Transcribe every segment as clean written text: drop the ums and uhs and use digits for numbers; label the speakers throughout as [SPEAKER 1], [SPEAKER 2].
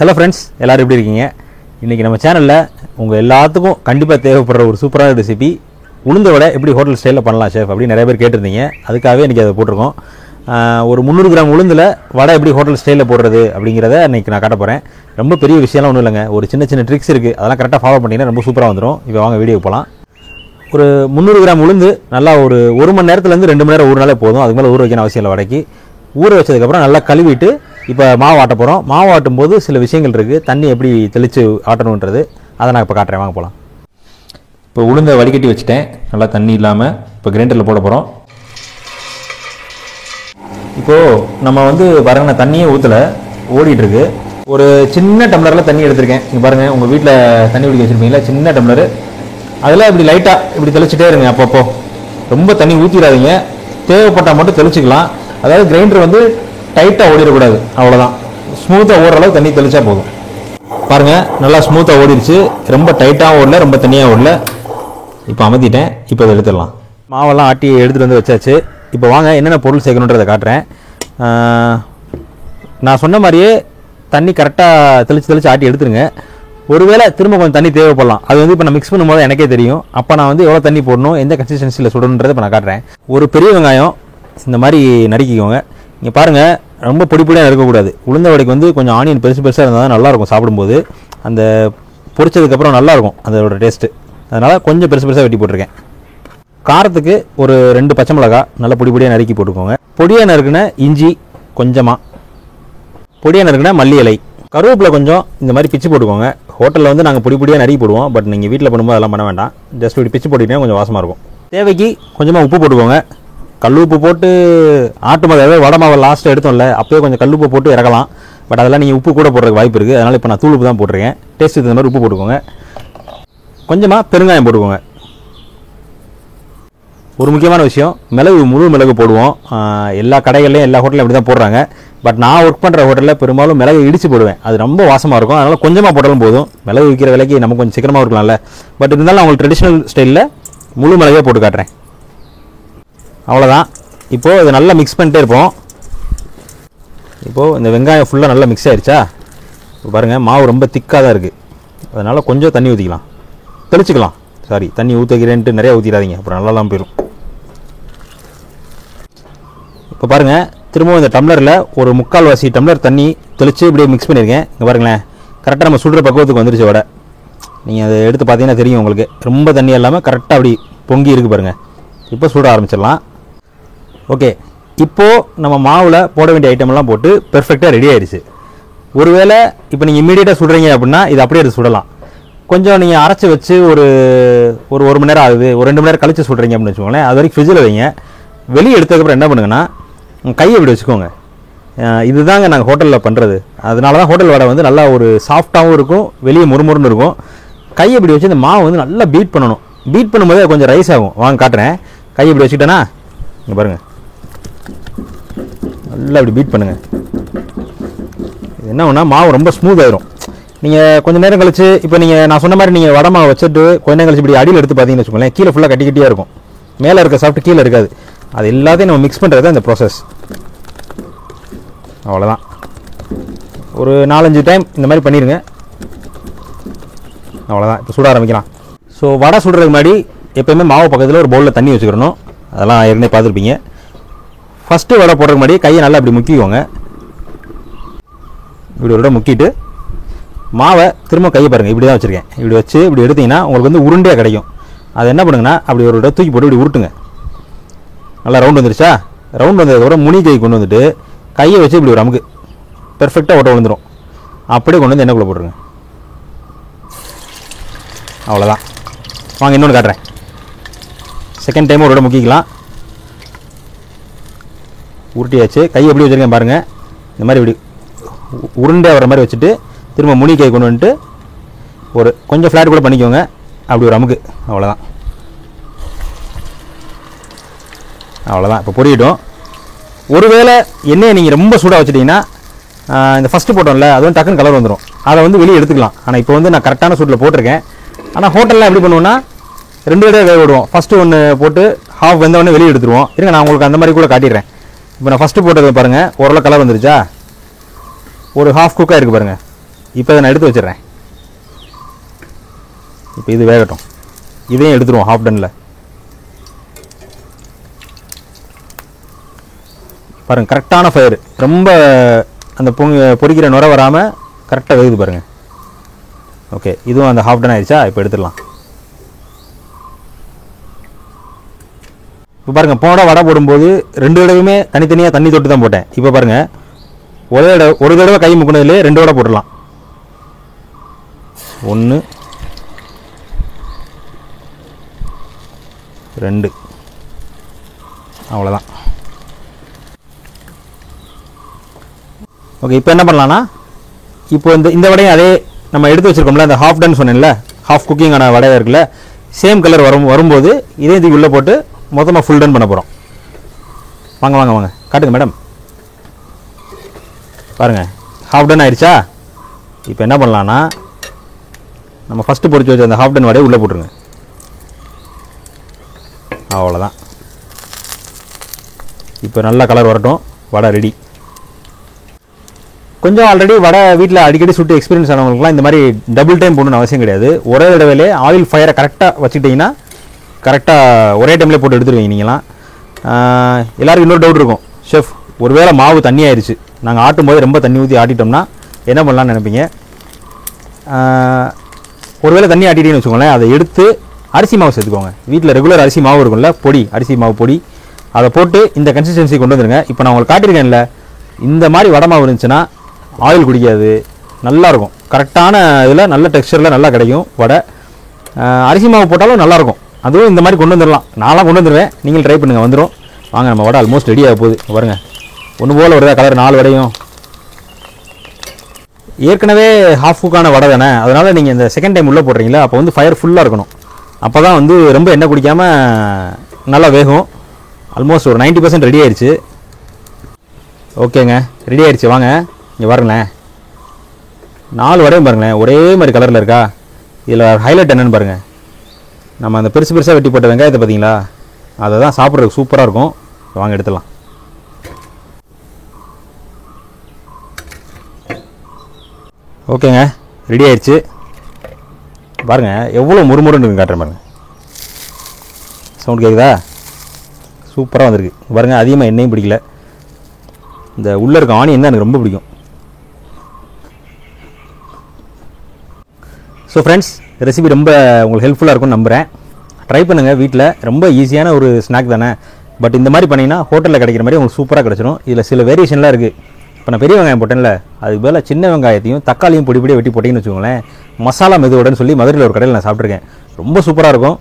[SPEAKER 1] Hello friends, எல்லோரும் எப்படி இருக்கீங்க? இன்றைக்கி நம்ம சேனலில் உங்கள் எல்லாத்துக்கும் கண்டிப்பாக தேவைப்படுற ஒரு சூப்பரான ரெசிபி உளுந்த வடை எப்படி ஹோட்டல் ஸ்டைலில் பண்ணலாம் ஷெஃப் அப்படின்னு நிறைய பேர் கேட்டிருந்தீங்க. அதுக்காகவே இன்றைக்கி அதை போட்டிருக்கோம். ஒரு 300 கிராம் உளுந்தில் வடை எப்படி ஹோட்டல் ஸ்டைலில் போடுறது அப்படிங்கிறத இன்றைக்கி நான் காட்ட போகிறேன். ரொம்ப பெரிய விஷயம்லாம் ஒன்றும் இல்லைங்க, ஒரு சின்ன சின்ன ட்ரிக்ஸ் இருக்குது. அதெல்லாம் கரெக்டாக ஃபாலோ பண்ணிங்கன்னா ரொம்ப சூப்பராக வந்துடும். இப்போ வாங்க வீடியோக்கு போகலாம். ஒரு 300 கிராம் உளுந்து நல்லா ஒரு மணி நேரத்துலேருந்து 2 மணி நேரம் ஊறினாலே போதும். அதுக்கு மேலே ஊற வைக்கணும் அவசியம் இல்லை. வடைக்கு ஊற வச்சதுக்கப்புறம் நல்லா கழுவிட்டு இப்போ மாவு ஆட்ட போகிறோம். மாவு ஆட்டும் போது சில விஷயங்கள் இருக்குது, தண்ணி எப்படி தெளித்து ஆட்டணுன்றது அதை நான் இப்போ காட்டுறேன். வாங்க போகலாம். இப்போ உளுந்தை வடிகட்டி வச்சுட்டேன், நல்லா தண்ணி இல்லாமல். இப்போ கிரைண்டரில் போட போகிறோம். இப்போது நம்ம பாருங்கள், தண்ணியே ஊற்றலை, ஓடிட்டுருக்கு. ஒரு சின்ன டம்ளரில் தண்ணி எடுத்திருக்கேன். இங்கே பாருங்கள், உங்கள் வீட்டில் தண்ணி குடிக்க வச்சுருப்பீங்களா, சின்ன டம்ளரு. அதெல்லாம் இப்படி லைட்டாக இப்படி தெளிச்சிட்டே இருங்க. அப்பப்போ ரொம்ப தண்ணி ஊற்றிடாதீங்க, தேவைப்பட்டால் மட்டும் தெளிச்சிக்கலாம். அதாவது கிரைண்டர் டைட்டாக ஓடிடக்கூடாது, அவ்வளோதான். ஸ்மூத்தாக ஓடுற அளவு தண்ணி தெளிச்சா போதும். பாருங்கள், நல்லா ஸ்மூத்தாக ஓடிடுச்சு. ரொம்ப டைட்டாகவும் ஓடல, ரொம்ப தண்ணியாக ஓடல. இப்போ அமர்த்திட்டேன். இப்போ இதை எடுத்துடலாம். மாவெல்லாம் ஆட்டி எடுத்துகிட்டு வச்சாச்சு. இப்போ வாங்க என்னென்ன பொருள் சேர்க்கணுன்றதை காட்டுறேன். நான் சொன்ன மாதிரியே தண்ணி கரெக்டாக தெளித்து ஆட்டி எடுத்துருங்க. ஒருவேளை திரும்ப கொஞ்சம் தண்ணி தேவைப்படலாம். அது இப்போ நான் மிக்ஸ் பண்ணும்போது எனக்கே தெரியும். அப்போ நான் எவ்வளோ தண்ணி போடணும், எந்த கன்சிஸ்டன்சியில் சுடணுன்றதை இப்போ நான் காட்டுறேன். ஒரு பெரிய வெங்காயம் இந்த மாதிரி நறுக்கிக்கோங்க. இங்கே பாருங்கள், ரொம்ப பொடியாக இருக்கக்கூடாது. உளுந்த வடைக்கு கொஞ்சம் ஆனியன் பெருசாக இருந்தால் தான் நல்லாயிருக்கும். சாப்பிடும்போது அந்த பொரிச்சதுக்கப்புறம் நல்லாயிருக்கும் அதோட டேஸ்ட்டு. அதனால் கொஞ்சம் பெருசாக வெட்டி போட்டிருக்கேன். காரத்துக்கு ஒரு 2 பச்சை மிளகாய் நல்லா பொடியாக நறுக்கி போட்டுக்கோங்க. பொடியாக நறுக்குன இஞ்சி கொஞ்சமாக, பொடியாக நறுக்குன மல்லி இலை, கருவேப்பிலை கொஞ்சம் இந்த மாதிரி பிச்சு போட்டுக்கோங்க. ஹோட்டலில் நாங்கள் பொடியாக நறுக்கி போடுவோம். பட் நீங்கள் வீட்டில் பண்ணும்போது அதெல்லாம் பண்ண வேண்டாம். ஜஸ்ட் இப்படி பிச்சு போட்டிங்கன்னா கொஞ்சம் வாசமாக இருக்கும். தேவைக்கு கொஞ்சமாக உப்பு போட்டுக்கோங்க. கல் உப்பு போட்டு ஆட்டு மாவு வடை மாவை லாஸ்ட்டாக எடுத்தோம்ல, அப்போயே கொஞ்சம் கல் உப்பு போட்டு இறக்கலாம். பட் அதெல்லாம் நீங்கள் உப்பு கூட போடுறதுக்கு வாய்ப்பு இருக்குது. அதனால் இப்போ நான் தூள் உப்பு தான் போட்டிருக்கேன். டேஸ்ட் இந்த மாதிரி உப்பு போட்டுக்கோங்க. கொஞ்சமாக பெருங்காயம் போட்டுக்கோங்க. ஒரு முக்கியமான விஷயம், முழு மிளகு போடுவோம். எல்லா கடைகள்லையும் எல்லா ஹோட்டலையும் அப்படி தான் போடுறாங்க. பட் நான் ஒர்க் பண்ணுற ஹோட்டலில் பெரும்பாலும் மிளகு இடித்து போடுவேன். அது ரொம்ப வாசமாக இருக்கும். அதனால் கொஞ்சமாக போட்டாலும் போதும். மிளகு விற்கிற விலைக்கு நமக்கு கொஞ்சம் சீக்கிரமாக இருக்கலாம்ல. பட் இருந்தாலும் அவங்களுக்கு ட்ரெடிஷ்னல் ஸ்டைலில் முழு மிளகே போட்டு காட்டுறேன். அவ்வளோதான். இப்போது இதை நல்லா மிக்ஸ் பண்ணிட்டே இருப்போம். இப்போது இந்த வெங்காயம் ஃபுல்லாக நல்லா மிக்ஸ் ஆகிடுச்சா? இப்போ பாருங்கள், மாவு ரொம்ப திக்காக தான் இருக்குது. அதனால் கொஞ்சம் தண்ணி ஊற்றிக்கலாம், தெளிச்சிக்கலாம். சாரி, தண்ணி ஊற்றிக்கிறேன்ட்டு நிறையா ஊற்றிடாதீங்க, அப்புறம் நல்லாலாம் போயிடும். இப்போ பாருங்கள், திரும்பவும் இந்த டம்ளரில் ஒரு 3/4 டம்ளர் தண்ணி தெளித்து இப்படியே மிக்ஸ் பண்ணியிருக்கேன். இங்கே பாருங்களேன், கரெக்டாக நம்ம சுடுற பக்குவத்துக்கு வந்துருச்சு வடை. நீங்கள் அதை எடுத்து பார்த்தீங்கன்னா தெரியும் உங்களுக்கு. ரொம்ப தண்ணி இல்லாமல் கரெக்டாக அப்படி பொங்கி இருக்குது பாருங்கள். இப்போ சுட ஆரம்பிச்சிடலாம். ஓகே, இப்போது நம்ம மாவில் போட வேண்டிய ஐட்டமெல்லாம் போட்டு பெர்ஃபெக்டாக ரெடி ஆயிடுச்சு. ஒருவேளை இப்போ நீங்கள் இமீடியட்டாக சுடுறீங்க அப்படின்னா இது அப்படியே எடுத்து சுடலாம். கொஞ்சம் நீங்கள் அரைச்சி வச்சு ஒரு மணி நேரம் ஆகுது, ஒரு 2 மணி நேரம் கழிச்சு சுடுறீங்க அப்படின்னு வச்சுக்கோங்களேன். அது வரைக்கும் ஃப்ரிட்ஜில் வைங்க. வெளியே எடுத்ததுக்கப்புறம் என்ன பண்ணுங்கன்னா, கையை இப்படி வச்சுக்கோங்க. இதுதாங்க நாங்கள் ஹோட்டலில் பண்ணுறது. அதனால தான் ஹோட்டல் வடை நல்லா ஒரு சாஃப்டாகவும் இருக்கும், வெளியே முறுமுறுன்னு இருக்கும். கையை இப்படி வச்சு இந்த மாவு நல்லா பீட் பண்ணணும். பீட் பண்ணும்போது கொஞ்சம் ரைஸ் ஆகும். வாங்க காட்டுறேன். கையை இப்படி வச்சுக்கிட்டேன்னா இங்கே பாருங்கள், நல்லா இப்படி பீட் பண்ணுங்கள். இது என்ன ஒன்றா மாவு ரொம்ப ஸ்மூத் ஆயிரும். நீங்கள் கொஞ்சம் நேரம் கழிச்சு, இப்போ நான் சொன்ன மாதிரி நீங்கள் வடை மாவு வச்சுட்டு கொஞ்ச நேரம் கழிச்சு இப்படி அடியில் எடுத்து பார்த்தீங்கன்னு வச்சுக்கோங்களேன், கீழே ஃபுல்லாக கட்டிக்கிட்டே இருக்கும். மேலே இருக்க சாப்பிட்டு கீழே இருக்காது. அது எல்லாத்தையும் நம்ம மிக்ஸ் பண்ணுறது தான் இந்த ப்ராசஸ். அவ்வளோதான். ஒரு 4-5 டைம் இந்த மாதிரி பண்ணிடுங்க. அவ்வளோதான். இப்போ சுட ஆரம்பிக்கலாம். ஸோ வடை சுடுறதுக்கு முன்னாடி எப்போயுமே மாவு பக்கத்தில் ஒரு பவுலில் தண்ணி வச்சுக்கிறணும். அதெல்லாம் ஏற்கனவே பார்த்துருப்பீங்க. ஃபஸ்ட்டு வடை போடுறதுக்கு முன்னாடி கையை நல்லா இப்படி முக்கிக்கோங்க. இப்படி ஒரு முக்கிட்டு மாவை திரும்ப கையை பாருங்கள், இப்படி தான் வச்சுருக்கேன். இப்படி வச்சு இப்படி எடுத்திங்கன்னா உங்களுக்கு உருண்டையாக கிடைக்கும். அது என்ன பண்ணுங்கன்னா, அப்படி ஒரு தூக்கி போட்டு இப்படி உருட்டுங்க. நல்லா ரவுண்ட் வந்துருச்சா? ரவுண்ட் வந்ததுக்கப்புறம் முனி கை கொண்டு வந்துட்டு கையை வச்சு இப்படி ஒரு அமுக்கு, பெர்ஃபெக்டாக ஓட்ட விழுந்துடும். அப்படியே கொண்டு வந்து எண்ணெய்க்குள்ளே போட்டுருங்க. அவ்வளோதான். வாங்க இன்னொன்று காட்டுறேன். செகண்ட் டைம் ஒரு முக்கிக்கலாம். உருட்டியாச்சு. கை எப்படி வச்சுருக்கேன் பாருங்கள். இந்த மாதிரி இப்படி உருண்டையாக வர மாதிரி வச்சுட்டு திரும்ப முனி கை கொண்டு வந்துட்டு ஒரு கொஞ்சம் ஃப்ளாட் கூட பண்ணிக்கோங்க. அப்படி ஒரு அமுக்கு. அவ்வளோதான். அவ்வளோதான். இப்போ பொரியட்டும். ஒருவேளை எண்ணெயை நீங்கள் ரொம்ப சூடாக வச்சுட்டிங்கன்னா, இந்த ஃபஸ்ட்டு போட்டோம்ல, அது டக்குன்னு கலர் வந்துடும். அதை வெளியே எடுத்துக்கலாம். ஆனால் இப்போ நான் கரெக்டான சூட்டில் போட்டிருக்கேன். ஆனால் ஹோட்டலில் எப்படி பண்ணுவோன்னா, 2 தடவை வேக விடுவோம். ஃபஸ்ட்டு ஒன்று போட்டு ஹாஃப் வெந்தவொடனே வெளியே எடுத்துருவோம். இருங்க, நான் உங்களுக்கு அந்த மாதிரி கூட காட்டிடுறேன். இப்போ நான் ஃபஸ்ட்டு போட்டது பாருங்கள், ஓரளவு கலர் வந்துருச்சா? ஒரு ஹாஃப் குக்காக இருக்குது பாருங்கள். இப்போ இதை நான் எடுத்து வச்சிடுறேன். இப்போ இது வேகட்டும். இதையும் எடுத்துருவோம் ஹாஃப் டன்னில். பாருங்கள், கரெக்டான ஃபயர், ரொம்ப அந்த பொரிக்கிற நுர வராமல் கரெக்டாக வேகுது பாருங்கள். ஓகே, இதுவும் அந்த ஹாஃப் டன் ஆயிடுச்சா? இப்போ எடுத்துடலாம். இப்போ பாருங்கள், போன வடை போடும்போது 2 தடவையுமே தனித்தனியாக தண்ணி தொட்டு தான் போட்டேன். இப்போ பாருங்கள், ஒரு தடவை கை முக்கினதுலேயே 2 வடை போட்டுடலாம். 1 2, அவ்வளோதான். ஓகே, இப்போ என்ன பண்ணலான்னா, இப்போ இந்த வடையும் அதே நம்ம எடுத்து வச்சுருக்கோம்ல, அந்த ஹாஃப் டன் சொன்னேன்ல, ஹாஃப் குக்கிங்கான வடையாக இருக்குல்ல, சேம் கலர் வரும்போது இதே இதுக்கு உள்ளே போட்டு மொத்தமாக ஃபுல் டன் பண்ண போகிறோம். வாங்க வாங்க வாங்க, காட்டுங்க மேடம். பாருங்கள், ஹாஃப் டன் ஆயிடுச்சா? இப்போ என்ன பண்ணலான்னா, நம்ம ஃபஸ்ட்டு பொரிச்சு வச்ச அந்த ஹாஃப் டன் வடையை உள்ளே போட்டுருங்க. அவ்வளோதான். இப்போ நல்லா கலர் வரட்டும். வடை ரெடி. கொஞ்சம் ஆல்ரெடி வடை வீட்டில் அடிக்கடி சுட்டு எக்ஸ்பீரியன்ஸ் ஆனவங்களுக்குலாம் இந்த மாதிரி டபுள் டைம் போடணும்னு அவசியம் கிடையாது. ஒரே தடவையிலே ஆயில் ஃபயரை கரெக்டாக வச்சுக்கிட்டிங்கன்னா கரெக்டாக ஒரே டைம்லேயே போட்டு எடுத்துருவீங்க நீங்களாம். எல்லாருக்கும் இன்னொரு டவுட் இருக்கும், ஷெஃப் ஒருவேளை மாவு தண்ணி ஆயிடுச்சு, நாங்கள் ஆட்டும் போது ரொம்ப தண்ணி ஊற்றி ஆட்டிட்டோம்னா என்ன பண்ணலான்னு நினைப்பீங்க. ஒருவேளை தண்ணி ஆட்டிட்டேன்னு வச்சுக்கோங்களேன், அதை எடுத்து அரிசி மாவு சேர்த்துக்கோங்க. வீட்டில் ரெகுலர் அரிசி மாவு இருக்கும்ல, பொடி, அரிசி மாவு பொடி, அதை போட்டு இந்த கன்சிஸ்டன்சி கொண்டு வந்துடுங்க. இப்போ நான் உங்களுக்கு காட்டியிருக்கேன்ல, இந்த மாதிரி வடை மாவு இருந்துச்சுன்னா ஆயில் குடிக்காது, நல்லாயிருக்கும். கரெக்டான இதில் நல்ல டெக்ஸ்சரில் நல்லா கிடைக்கும் வடை. அரிசி மாவு போட்டாலும் நல்லாயிருக்கும். அதுவும் இந்த மாதிரி கொண்டு வந்துடலாம். நான்லாம் கொண்டு வந்துடுவேன், நீங்கள் ட்ரை பண்ணுங்கள், வந்துடும். வாங்க, நம்ம வடை ஆல்மோஸ்ட் ரெடி ஆக போகுது. பாருங்கள், ஒன்று போல் வருதா கலர், 4 வடையும். ஏற்கனவே ஹாஃப் குக்கான வடை தானே, அதனால் நீங்கள் இந்த செகண்ட் டைம் உள்ளே போடுறீங்களா, அப்போ வந்து ஃபயர் ஃபுல்லாக இருக்கணும். அப்போ தான் வந்து ரொம்ப எண்ணெய் குடிக்காமல் நல்லா வேகும். ஆல்மோஸ்ட் ஒரு 90% ரெடி ஆயிடுச்சு. ஓகேங்க, ரெடி ஆயிடுச்சு. வாங்க இங்கே பாருங்களேன், 4 வடையும் பாருங்களேன் ஒரே மாதிரி கலரில் இருக்கா. இதில் ஹைலைட் என்னென்னு பாருங்கள், நம்ம அந்த பெருசு பெருசாக வெட்டி போட்ட வெங்காயத்தை பார்த்தீங்களா, அதை தான் சாப்பிட்றதுக்கு சூப்பராக இருக்கும். வாங்க எடுத்துடலாம். ஓகேங்க, ரெடி ஆயிடுச்சு. பாருங்கள் எவ்வளோ முறுமுறுன்னு காட்டுறேன் பாருங்கள். சவுண்ட் கேட்குதா? சூப்பராக வந்திருக்கு பாருங்கள். அதிகமாக எண்ணெயும் பிடிக்கல. இந்த உள்ளே இருக்க ஆனியன் தான் எனக்கு ரொம்ப பிடிக்கும். ஸோ ஃப்ரெண்ட்ஸ், ரெசிபி ரொம்ப உங்களுக்கு ஹெல்ப்ஃபுல்லாக இருக்கும்னு நம்புகிறேன். ட்ரை பண்ணுங்கள் வீட்டில். ரொம்ப ஈஸியான ஒரு ஸ்நாக் தானே, பட் இந்த மாதிரி பண்ணிங்கன்னா ஹோட்டலில் கிடைக்கிற மாதிரி உங்களுக்கு சூப்பராக கிடச்சிடும். இதில் சில வேரியேஷன்லாம் இருக்குது. இப்போ நான் பெரிய வெங்காயம் போட்டேன்ல, அதுக்கு பதிலாக சின்ன வெங்காயத்தையும் தக்காளியும் பொடி பொடியாக வெட்டி போட்டிங்கன்னு வச்சுக்கோங்களேன், மசாலா மெதுவோடன்னு சொல்லி மதுரையில் ஒரு கடையில் நான் சாப்பிட்ருக்கேன். ரொம்ப சூப்பராக இருக்கும்.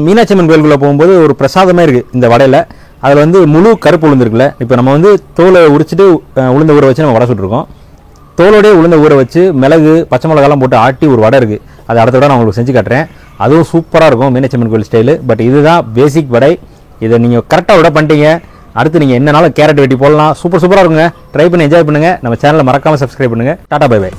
[SPEAKER 1] மீனாட்சி அம்மன் கோயிலுக்குள்ளே போகும்போது ஒரு பிரசாதமே இருக்குது இந்த வடையில். அதில் வந்து முழு கருப்பு உளுந்து இருக்குல்ல, இப்போ நம்ம வந்து தோலை உரிச்சிட்டு உளுந்த ஊற வச்சு நம்ம வடை சுட்டுருக்கோம். தோலோடய உளுந்த ஊற வச்சு மிளகு பச்சை மிளகாலாம் போட்டு ஆட்டி ஒரு வடை இருக்குது. அது அடுத்த விட நான் உங்களுக்கு செஞ்சு காட்டுறேன். அதுவும் சூப்பராக இருக்கும், மீனாட்சி அம்மன் கோயில் ஸ்டைலு. பட் இதுதான் பேசிக் வடை. இதை நீங்கள் கரெக்டாக விட பண்ணிட்டீங்க. அடுத்து நீங்கள் என்னனாலும் கேரட் வெட்டி போடலாம். சூப்பராக இருக்குங்க. ட்ரை பண்ணி என்ஜாய் பண்ணுங்கள். நம்ம சேனலை மறக்காமல் சப்ஸ்கிரைப் பண்ணுங்கள். Tata bye by.